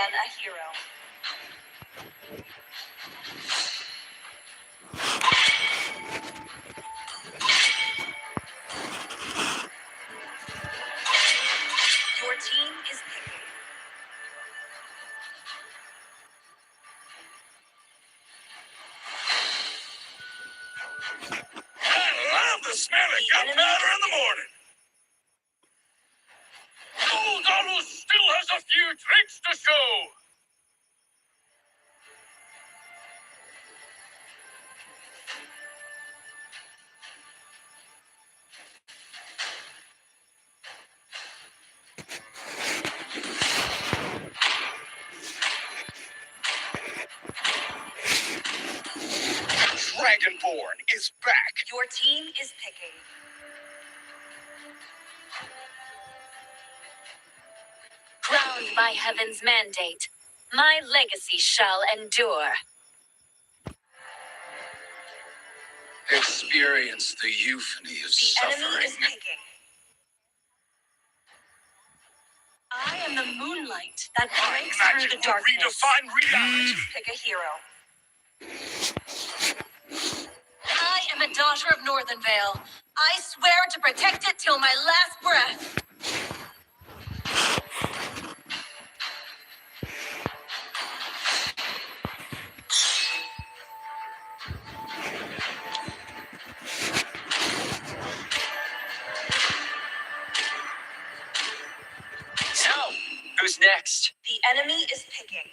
than a hero. Your team is picking. I love the smell of gunpowder in the morning. Old Donald still has a few tricks to show. Dragonborn is back. Your team is picking. Crowned by heaven's mandate, my legacy shall endure. Experience the euphony of The enemy suffering. is picking. I am the moonlight that breaks through Magic the will darkness. redefine reality. Pick a hero. I am a daughter of Northernvale. I swear to protect it till my last breath. So, who's next? The enemy is picking.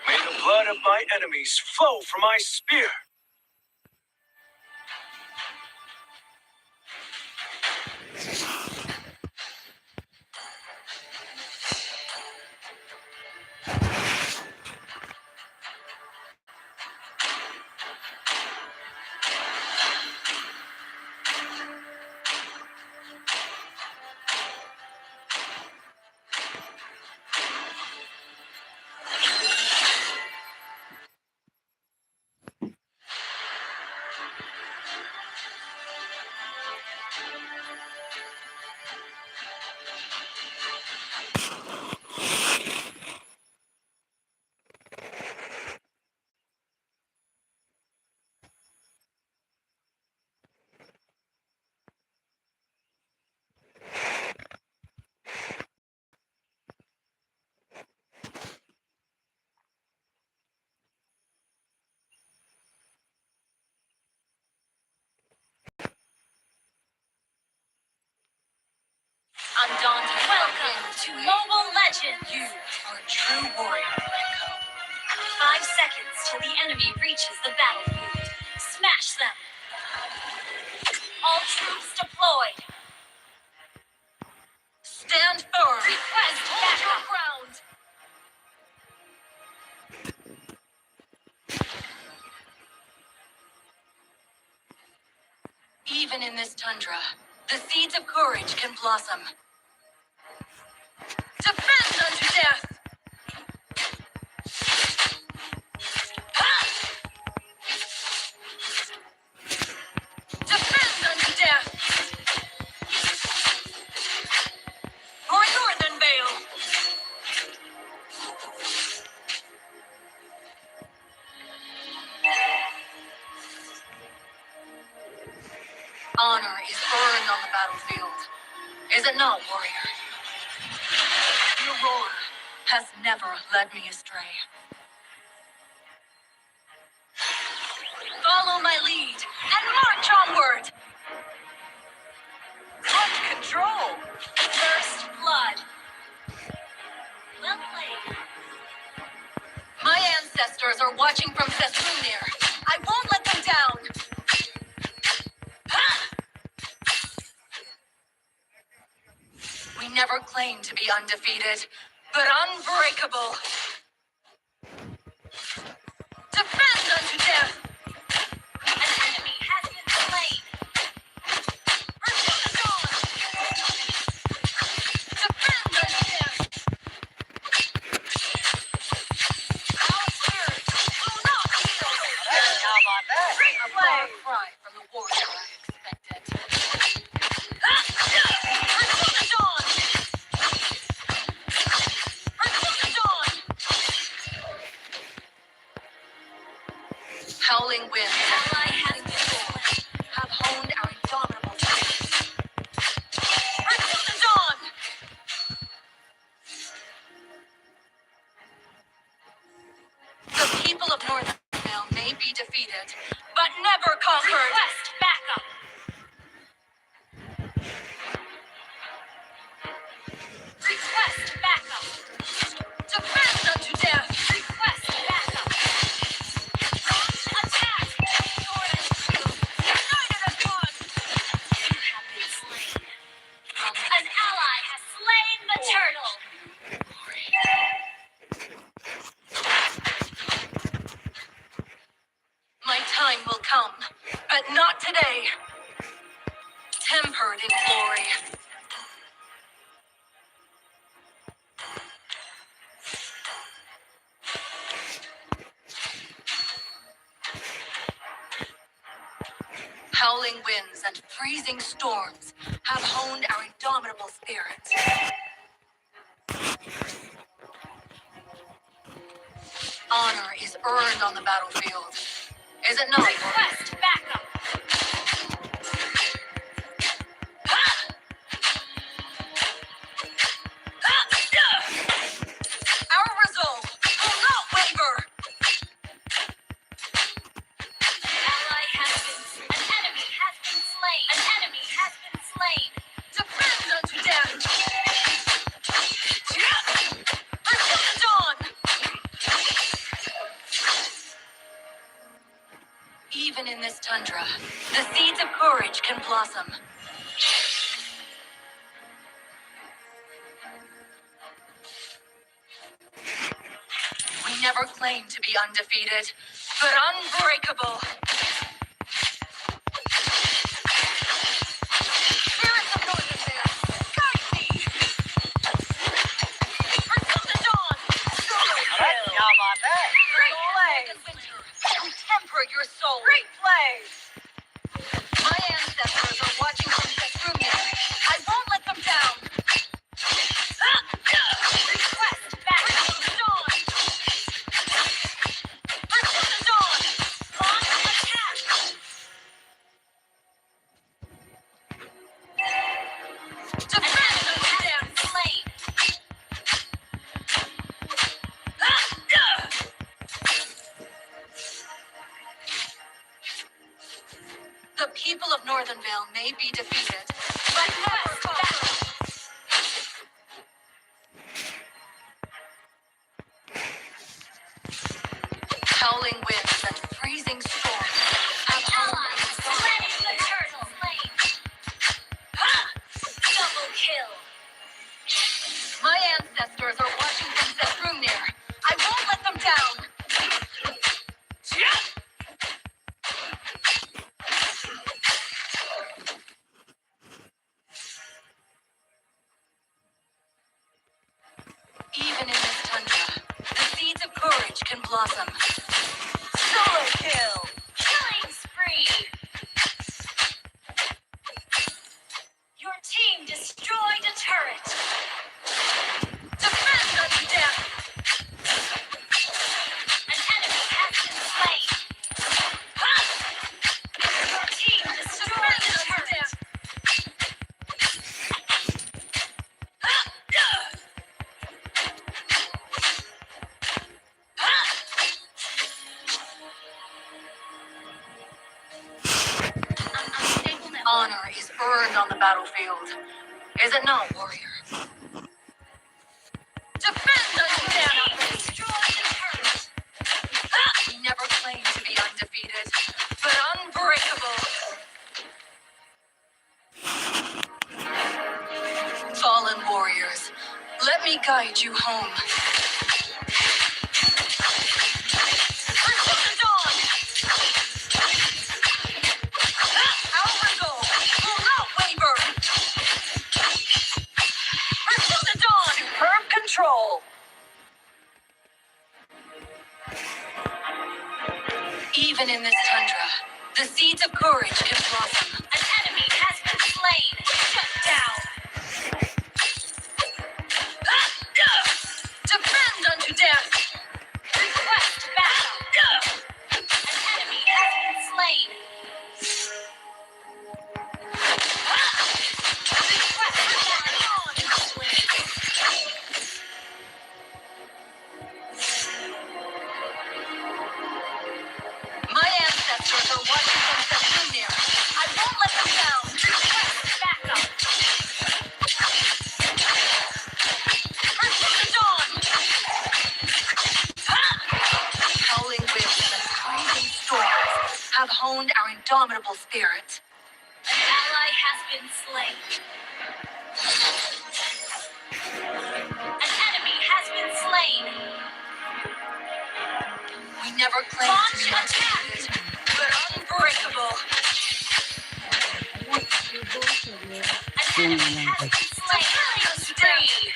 May the blood of my enemies flow from my spear. Undaunted, welcome to Mobile Legends. You are a true warrior, Renko. 5 seconds till the enemy reaches the battlefield. Smash them. All troops deployed. Stand firm. Request backup ground. Even in this tundra, the seeds of courage can blossom. Defend unto death! Ha! Defend unto death! For Northernvale! Honor is earned on the battlefield. Is it not, warrior? Your roar has never led me astray. Follow my lead and march onward! Front control! First blood! Well played. My ancestors are watching from Sesrunir. I won't let them down! Ha! We never claimed to be undefeated, but unbreakable. Defend unto death! An enemy has been slain! Pursue the dawn! Defend unto death! Our tempered in glory. Howling winds and freezing storms have honed our indomitable spirits. Honor is earned on the battlefield. Is it not? Request backup. Our resolve will not waver. Ally has been. An enemy has been slain. An enemy has been slain. Defend unto death. Until the dawn. Even in this tundra, the seeds of courage can blossom. We never claimed to be undefeated, but unbreakable. Spirits of Northern Vale, guide me! Until the dawn! Solo kill! Great play! We temper your soul! Great play! My ancestors are watching from Katrumia. I won't let them down! Request backup. Until the dawn! Until the dawn! Launch attack. Defend unto death! Slain. The people of Northern Vale may be defeated, but never conquered. Howling winds and freezing storms have Ally honed slain the turtle. Slain. Double kill. My ancestors are watching from Zetrumnir. I won't let them down. Even in this tundra, the seeds of courage can blossom. Solo kill! Killing spree. Your team destroyed a turret. Defend unto death! An enemy has been slain. Your team destroyed a turret. Honor is earned on the battlefield. Is it not, warrior? Defend unto death! Destroyed a turret. We never claimed to be undefeated, but unbreakable. Fallen warriors, let me guide you home. Until the dawn! Our resolve will not waver. Until the dawn! Superb control. Even in this tundra, the seeds of courage can blossom. An enemy has been slain. Shut down. Defend unto death! Request backup. An enemy has been slain. Request My ancestors are watching from Zetrumnir. I won't let them down. Request backup. Until the dawn! Howling winds and freezing storms have honed our indomitable spirit. An ally has been slain. An enemy has been slain. We never claimed to Launch be undefeated, but unbreakable. An Yun enemy lang has guys. been slain. Killing spree.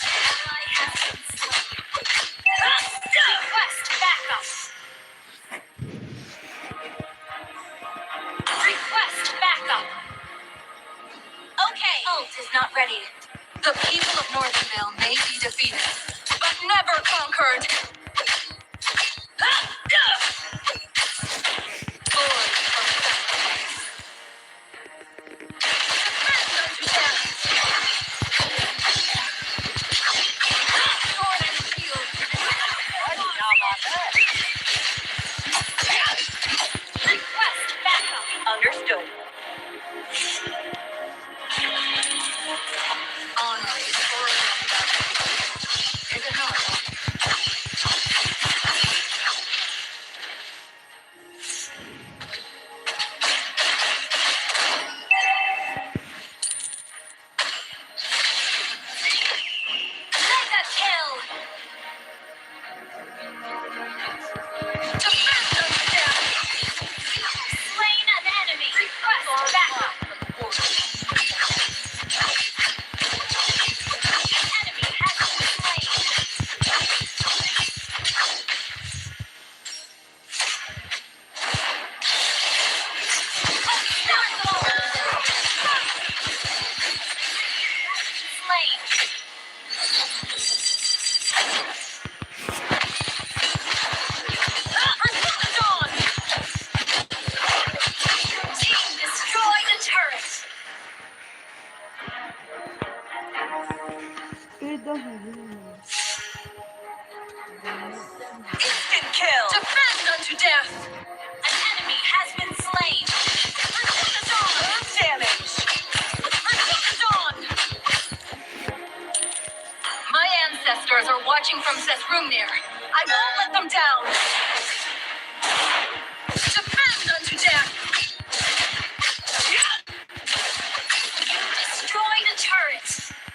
An ally has been slain. Request backup. Request backup. Okay. Ult is not ready. The people of Northernvale may be defeated, but never conquered. Lord of sacrifice. Defend unto death. Sword and shield. Request backup. Understood. Honor is earned on the battlefield. Is it not? Mega kill. Defend unto death. Slain an enemy. Request backup. An enemy has been slain. Slain. Until the dawn. Team destroy the turret. Instant kill. Defend unto death. An enemy has been slain. Until the dawn. Damage. Until the dawn. My ancestors are watching from Sesrumnir. I won't let them down. Defend unto death. Destroy the turret.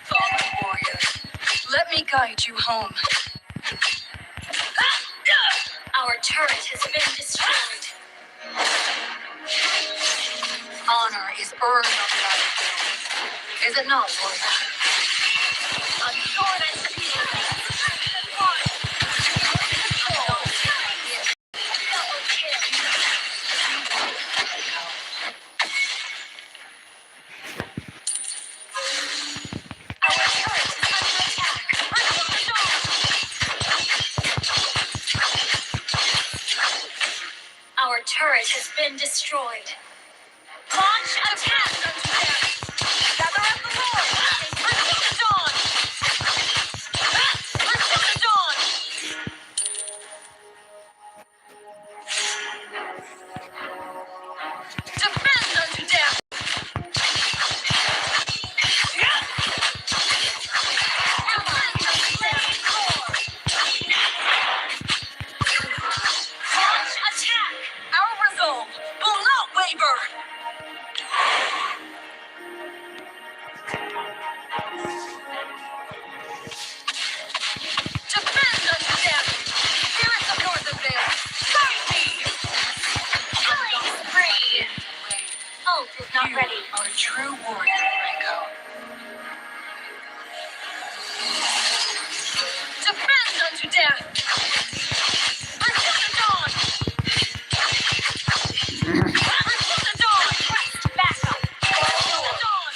Fallen warrior, let me guide you home. Our turret has been destroyed. Honor is earned on the battlefield. Is it not, warrior? A sword and shield. Double kill. Our turret is under attack. Until the dawn. Our turret has been destroyed. Launch attack. Unto death. Gather up the Lord. Until the dawn. Until the dawn. Defend unto death. Launch attack. Our resolve will not waver. Defend unto death. Spirits of Northernvale, guide me. Killing spree. Ult is not You ready. are a true warrior, Franco. Defend unto death. Until the dawn. Until the dawn. Request backup. Until the dawn.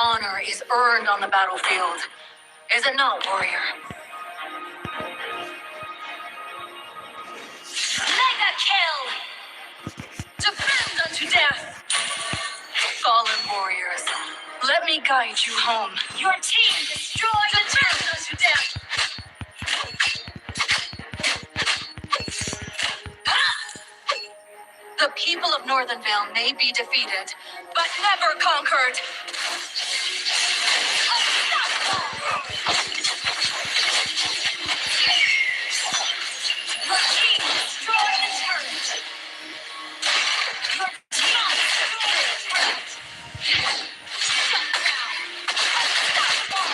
Honor is earned on the battlefield. Is it not, warrior? Mega kill. Defend unto death. Fallen warriors, let me guide you home. Your team destroyed the Defend turret. unto death. The people of Northernvale may be defeated, but never conquered. Your team destroyed the turret. Your team destroyed the turret. Shut down. Unstoppable.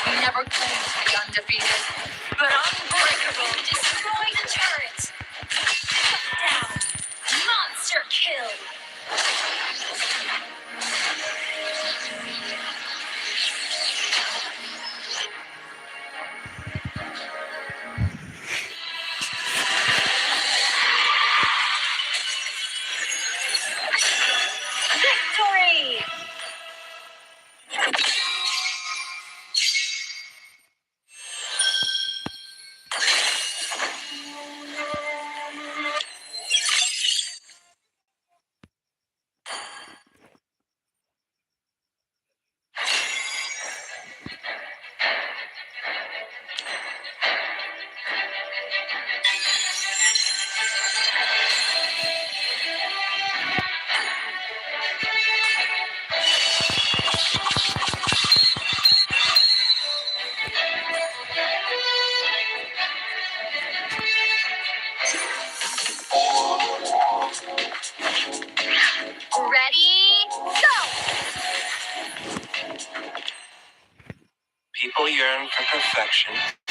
We never claimed to be undefeated, but unbreakable. Destroy the turret. Shut down. Monster perfection.